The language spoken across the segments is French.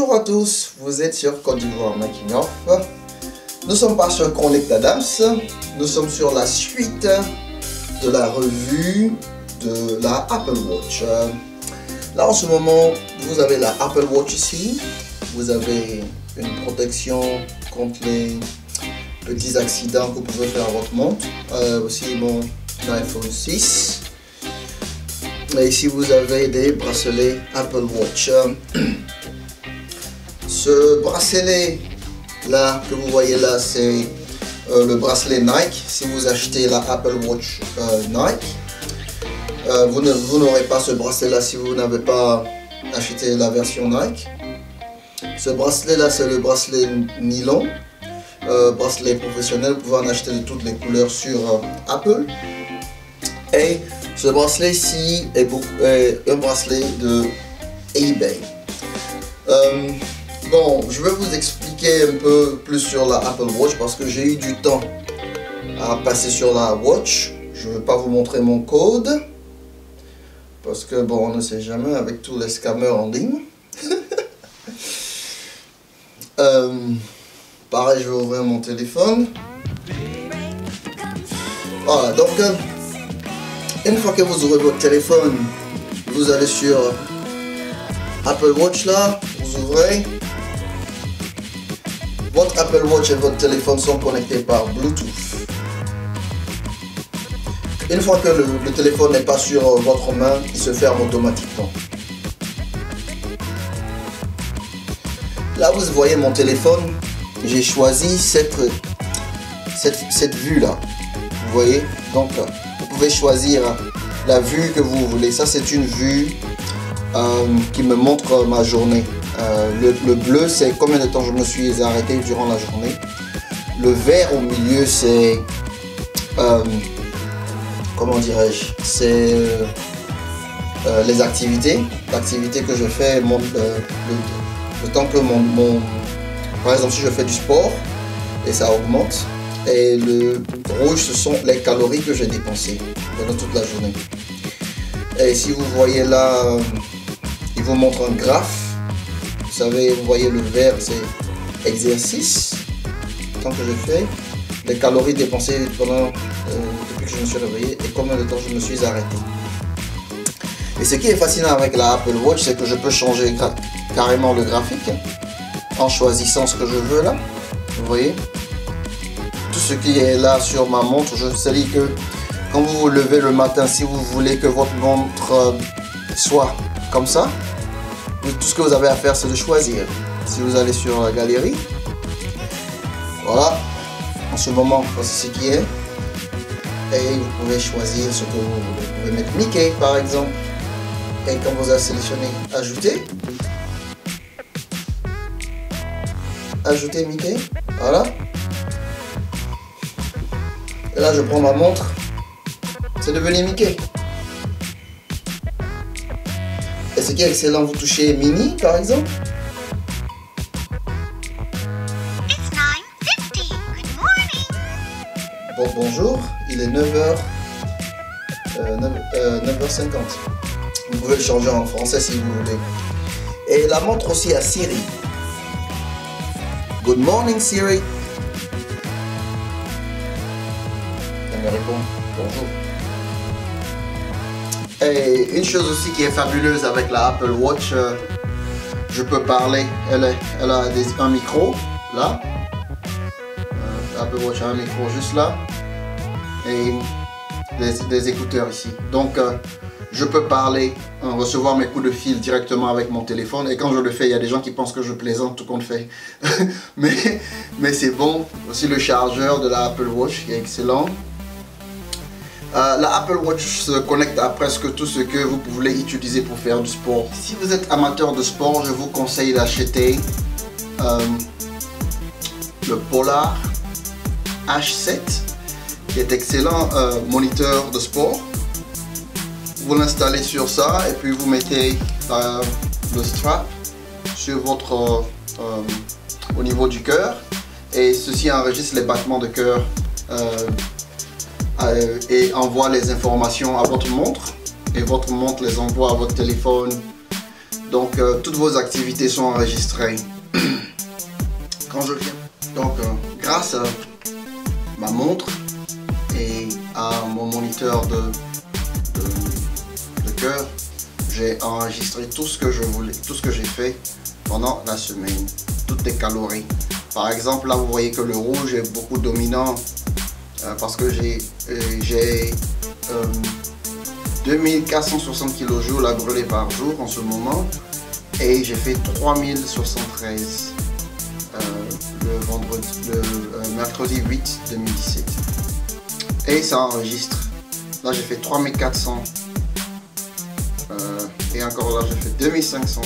Bonjour à tous, vous êtes sur Côte d'Ivoire Making Off. Nous sommes pas sur Chronique d'Adams, nous sommes sur la suite de la revue de la Apple Watch. Là en ce moment, vous avez la Apple Watch ici, vous avez une protection contre les petits accidents que vous pouvez faire à votre montre, aussi mon iPhone 6. Et ici vous avez des bracelets Apple Watch. Ce bracelet là que vous voyez là, c'est le bracelet Nike. Si vous achetez la Apple Watch Nike, vous n'aurez pas ce bracelet là si vous n'avez pas acheté la version Nike. Ce bracelet là, c'est le bracelet nylon, bracelet professionnel. Vous pouvez en acheter de toutes les couleurs sur Apple. Et ce bracelet ci est un bracelet de eBay. Bon, je vais vous expliquer un peu plus sur la Apple Watch parce que j'ai eu du temps à passer sur la Watch. Je ne vais pas vous montrer mon code parce que bon, on ne sait jamais avec tous les scammers en ligne. Pareil, je vais ouvrir mon téléphone. Voilà, donc une fois que vous ouvrez votre téléphone, vous allez sur Apple Watch là, vous ouvrez. Votre Apple Watch et votre téléphone sont connectés par Bluetooth. Une fois que le téléphone n'est pas sur votre main, il se ferme automatiquement. Là, vous voyez mon téléphone, j'ai choisi cette vue là. Vous voyez, donc vous pouvez choisir la vue que vous voulez. Ça, c'est une vue qui me montre ma journée. Le bleu, c'est combien de temps je me suis arrêté durant la journée. Le vert au milieu, c'est comment dirais-je, c'est les activités. L'activité que je fais, le temps que par exemple, si je fais du sport et ça augmente. Et le rouge, ce sont les calories que j'ai dépensées pendant toute la journée. Et si vous voyez là, il vous montre un graphe. Vous savez, vous voyez le vert, c'est exercice, tant que je fais, les calories dépensées pendant depuis que je me suis réveillé et combien de temps je me suis arrêté. Et ce qui est fascinant avec la Apple Watch, c'est que je peux changer carrément le graphique en choisissant ce que je veux là. Vous voyez, tout ce qui est là sur ma montre, je sais que quand vous vous levez le matin, si vous voulez que votre montre soit comme ça, tout ce que vous avez à faire, c'est de choisir. Si vous allez sur la galerie, voilà, en ce moment, voici ce qui est. Et vous pouvez choisir ce que vous voulez. Vous pouvez mettre Mickey, par exemple. Et quand vous avez sélectionné Ajouter, Ajouter Mickey, voilà. Et là, je prends ma montre. C'est devenu Mickey. Et ce qui est excellent, vous touchez Mini par exemple. It's 9:50. Good morning. Bon, bonjour, il est 9h50. Vous pouvez le changer en français si vous voulez. Et la montre aussi à Siri. Good morning Siri. Elle me répond bonjour. Et une chose aussi qui est fabuleuse avec la Apple Watch, je peux parler, elle a un micro là, l'Apple Watch a un micro juste là, et des écouteurs ici. Donc je peux parler, recevoir mes coups de fil directement avec mon téléphone, et quand je le fais, il y a des gens qui pensent que je plaisante tout compte fait. mais c'est bon. Aussi le chargeur de la Apple Watch qui est excellent. La Apple Watch se connecte à presque tout ce que vous voulez utiliser pour faire du sport. Si vous êtes amateur de sport, je vous conseille d'acheter le Polar H7 qui est excellent moniteur de sport. Vous l'installez sur ça et puis vous mettez le strap sur votre au niveau du cœur, et ceci enregistre les battements de cœur et envoie les informations à votre montre, et votre montre les envoie à votre téléphone Donc toutes vos activités sont enregistrées quand je viens. Donc grâce à ma montre et à mon moniteur de cœur, j'ai enregistré tout ce que je voulais, tout ce que j'ai fait pendant la semaine, toutes les calories. Par exemple, là vous voyez que le rouge est beaucoup dominant parce que j'ai 2460 kJ à brûler par jour en ce moment et j'ai fait 3073 le mercredi 8 2017 et ça enregistre. Là j'ai fait 3400 et encore là j'ai fait 2500.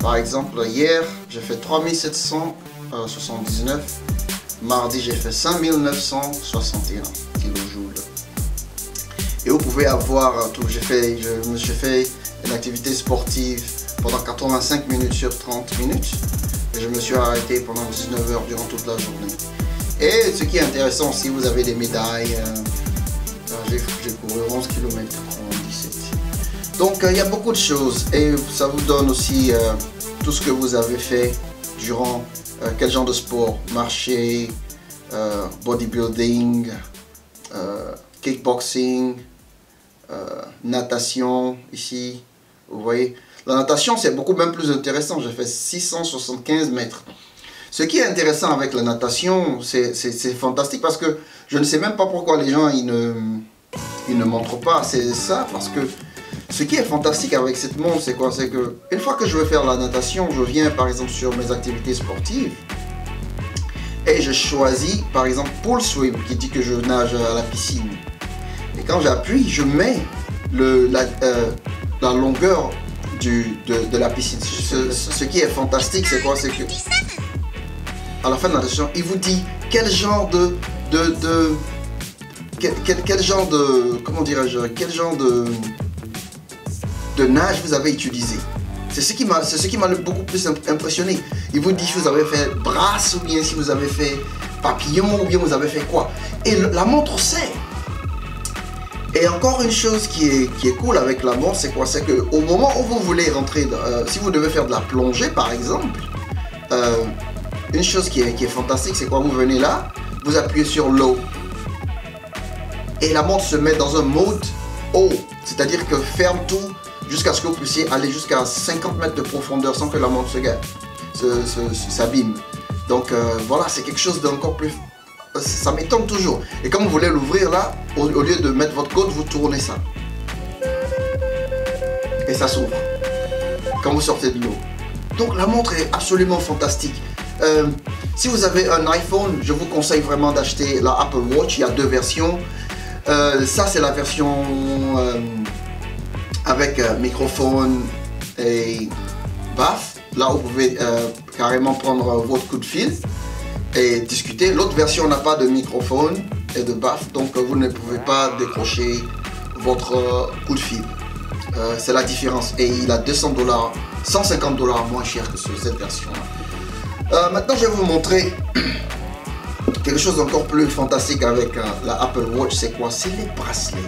Par exemple hier j'ai fait 3779, mardi j'ai fait 5961 kJ. Et vous pouvez avoir tout. Je me suis fait une activité sportive pendant 85 minutes sur 30 minutes. Et je me suis arrêté pendant 19 heures durant toute la journée. Et ce qui est intéressant, si vous avez des médailles, j'ai couru 11 km 97. Donc il y a beaucoup de choses. Et ça vous donne aussi tout ce que vous avez fait durant quel genre de sport. Marcher, bodybuilding, kickboxing, natation ici, vous voyez. La natation c'est beaucoup même plus intéressant, j'ai fait 675 mètres. Ce qui est intéressant avec la natation, c'est fantastique parce que je ne sais même pas pourquoi les gens ils ne montrent pas, c'est ça, parce que ce qui est fantastique avec cette montre c'est quoi? C'est que une fois que je veux faire la natation, je viens par exemple sur mes activités sportives et je choisis par exemple Pool Swim qui dit que je nage à la piscine. Et quand j'appuie, je mets la longueur de la piscine. Ce qui est fantastique, c'est quoi? C'est que à la fin de la session, il vous dit quel genre comment dirais-je, quel genre de nage vous avez utilisé. C'est ce qui m'a beaucoup plus impressionné. Il vous dit si vous avez fait brasse ou bien si vous avez fait papillon ou bien vous avez fait quoi. Et la montre sait. Et encore une chose qui est cool avec la montre, c'est quoi? C'est qu'au moment où vous voulez rentrer, si vous devez faire de la plongée par exemple, une chose qui est fantastique, c'est quoi? Vous venez là, vous appuyez sur l'eau et la montre se met dans un mode eau, c'est-à-dire que ferme tout jusqu'à ce que vous puissiez aller jusqu'à 50 mètres de profondeur sans que la montre s'abîme. Donc voilà, c'est quelque chose d'encore plus... Ça m'étonne toujours. Et quand vous voulez l'ouvrir là, au lieu de mettre votre code, vous tournez ça. Et ça s'ouvre. Quand vous sortez de l'eau. Donc la montre est absolument fantastique. Si vous avez un iPhone, je vous conseille vraiment d'acheter la Apple Watch. Il y a deux versions. Ça c'est la version avec microphone et baff. Là vous pouvez carrément prendre votre coup de fil et discuter. L'autre version n'a pas de microphone et de baff, donc vous ne pouvez pas décrocher votre coup de fil. C'est la différence et il a 200 $, 150 $ moins cher que cette version là. Maintenant je vais vous montrer quelque chose d'encore plus fantastique avec la Apple Watch. C'est quoi? C'est les bracelets.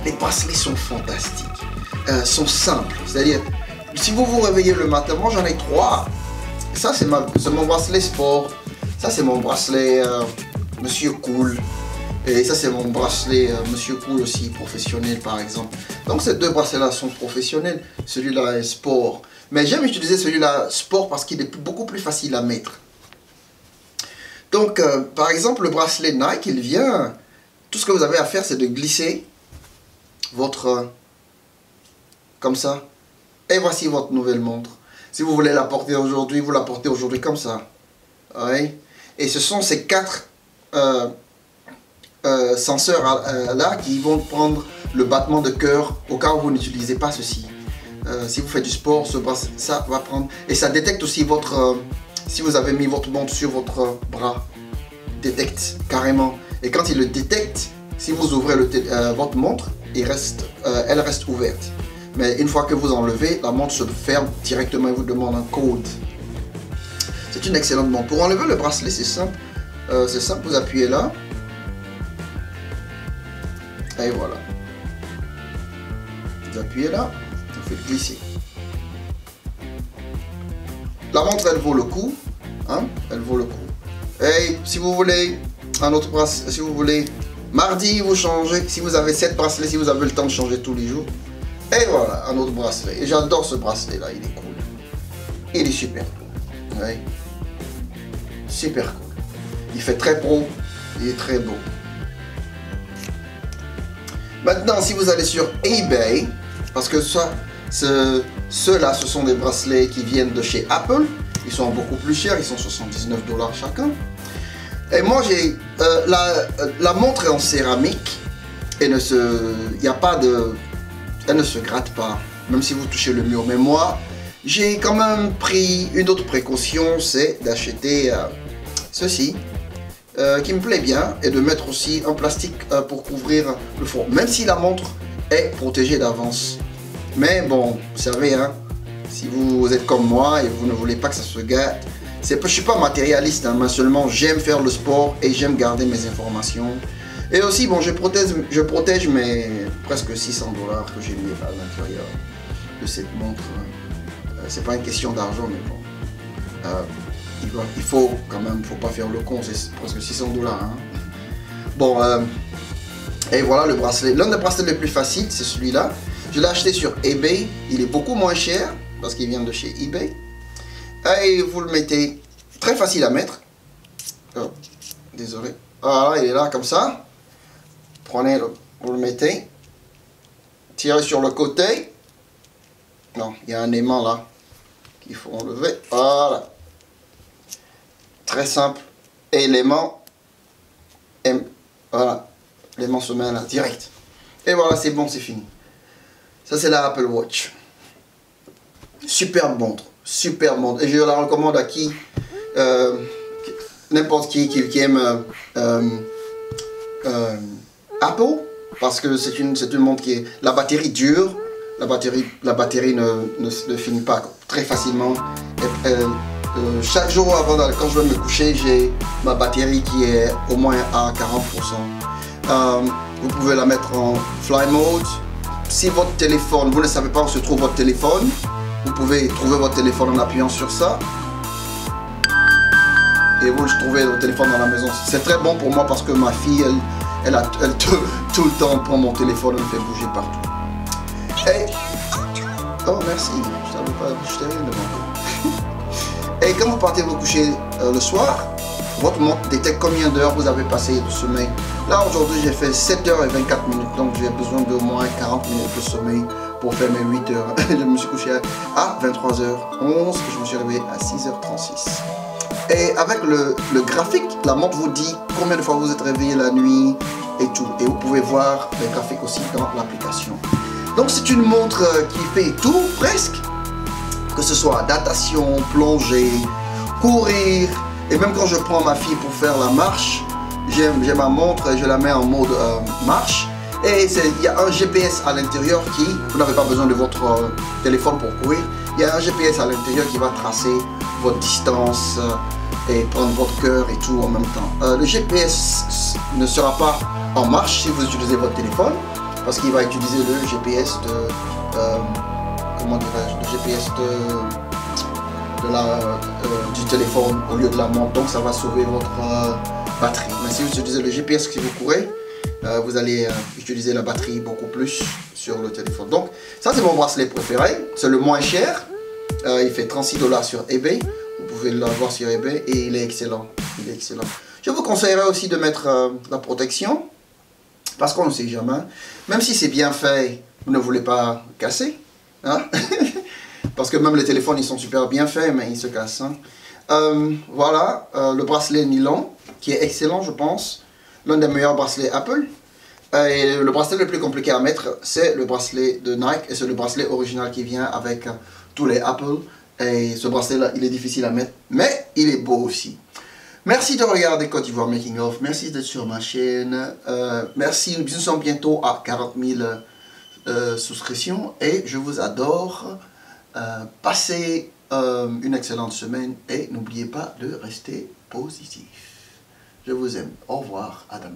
Les bracelets sont fantastiques, sont simples, c'est-à-dire si vous vous réveillez le matin, moi j'en ai 3. Ça c'est mon bracelet sport. Ça c'est mon bracelet Monsieur Cool. Et ça c'est mon bracelet Monsieur Cool aussi, professionnel par exemple. Donc ces deux bracelets là sont professionnels. Celui-là est sport. Mais j'aime utiliser celui-là sport parce qu'il est beaucoup plus facile à mettre. Donc par exemple le bracelet Nike, il vient... Tout ce que vous avez à faire c'est de glisser votre... comme ça. Et voici votre nouvelle montre. Si vous voulez la porter aujourd'hui, vous la portez aujourd'hui comme ça. Oui. Et ce sont ces 4 senseurs là qui vont prendre le battement de cœur au cas où vous n'utilisez pas ceci. Si vous faites du sport, ça va prendre. Et ça détecte aussi votre... si vous avez mis votre montre sur votre bras, détecte carrément. Et quand il le détecte, si vous ouvrez votre montre, elle reste ouverte. Mais une fois que vous enlevez, la montre se ferme directement et vous demande un code. C'est une excellente montre. Pour enlever le bracelet, c'est simple. Vous appuyez là. Et voilà. Vous appuyez là. vous faites glisser. La montre, elle vaut le coup. Hein? Elle vaut le coup. Et si vous voulez un autre bracelet, si vous voulez mardi, vous changez. Si vous avez 7 bracelets, si vous avez le temps de changer tous les jours. Et voilà, un autre bracelet. Et j'adore ce bracelet là, il est cool. Il est super cool. Ouais. Super cool. Il fait très pro. Il est très beau. Maintenant, si vous allez sur eBay, parce que ça, ceux-là, ce sont des bracelets qui viennent de chez Apple. Ils sont beaucoup plus chers, ils sont 79 $ chacun. Et moi, j'ai la montre est en céramique et elle ne se gratte pas, même si vous touchez le mur. Mais moi, j'ai quand même pris une autre précaution, c'est d'acheter ceci. Qui me plaît bien, et de mettre aussi un plastique pour couvrir le fond, même si la montre est protégée d'avance. Mais bon, vous savez, hein, si vous êtes comme moi et vous ne voulez pas que ça se gâte, je ne suis pas matérialiste, hein, mais seulement j'aime faire le sport et j'aime garder mes informations. Et aussi, bon, je protège mes presque 600 $ que j'ai mis à l'intérieur de cette montre. C'est pas une question d'argent, mais bon. Il faut quand même, faut pas faire le con, c'est presque 600 $. Hein. Bon, et voilà le bracelet. L'un des bracelets les plus faciles, c'est celui-là. Je l'ai acheté sur eBay. Il est beaucoup moins cher parce qu'il vient de chez eBay. Et vous le mettez, très facile à mettre. Oh, désolé. Voilà, il est là comme ça. Prenez, vous le mettez. Tirez sur le côté. Non, il y a un aimant là qu'il faut enlever. Voilà. Très simple. Et l'aimant, voilà, l'aimant se met là, direct. Et voilà, c'est bon, c'est fini. Ça, c'est la Apple Watch. Superbe montre, superbe montre. Et je la recommande à qui, n'importe qui aime Apple, parce que c'est une montre qui est, la batterie dure, la batterie ne finit pas très facilement. Chaque jour quand je vais me coucher, j'ai ma batterie qui est au moins à 40%. Vous pouvez la mettre en fly mode. Si votre téléphone, vous ne savez pas où se trouve votre téléphone, vous pouvez trouver votre téléphone en appuyant sur ça. Et vous trouvez votre téléphone dans la maison. C'est très bon pour moi parce que ma fille, elle tout le temps prend mon téléphone et me fait bouger partout. Et, oh merci, je t'ai rien demandé. Et quand vous partez vous coucher le soir, votre montre détecte combien d'heures vous avez passé de sommeil. Là aujourd'hui j'ai fait 7h24, donc j'ai besoin d'au moins 40 minutes de sommeil pour faire mes 8 heures. Je me suis couché à 23h11 et je me suis réveillé à 6h36. Et avec le graphique, la montre vous dit combien de fois vous êtes réveillé la nuit et tout. Et vous pouvez voir les graphiques aussi dans l'application. Donc c'est une montre qui fait tout presque. Que ce soit natation, plongée, courir, et même quand je prends ma fille pour faire la marche, j'ai ma montre et je la mets en mode marche. Et il y a un GPS à l'intérieur qui, vous n'avez pas besoin de votre téléphone pour courir, il y a un GPS à l'intérieur qui va tracer votre distance et prendre votre cœur et tout en même temps. Le GPS ne sera pas en marche si vous utilisez votre téléphone, parce qu'il va utiliser le GPS de... comment dirais-je, le GPS du téléphone au lieu de la montre, donc ça va sauver votre batterie. Mais si vous utilisez le GPS si vous courez, vous allez utiliser la batterie beaucoup plus sur le téléphone. Donc ça c'est mon bracelet préféré, c'est le moins cher, il fait 36 $ sur eBay, vous pouvez l'avoir sur eBay et il est excellent, il est excellent. Je vous conseillerais aussi de mettre la protection, parce qu'on ne sait jamais, même si c'est bien fait, vous ne voulez pas casser. Hein? Parce que même les téléphones ils sont super bien faits mais ils se cassent. Hein? Voilà le bracelet nylon qui est excellent je pense, l'un des meilleurs bracelets Apple. Et le bracelet le plus compliqué à mettre c'est le bracelet de Nike et c'est le bracelet original qui vient avec tous les Apple. Et ce bracelet là il est difficile à mettre mais il est beau aussi. Merci de regarder Côte d'Ivoire Making of, merci d'être sur ma chaîne, merci, nous sommes bientôt à 40 000 souscription et je vous adore. Passez une excellente semaine et n'oubliez pas de rester positif. Je vous aime. Au revoir, Adams.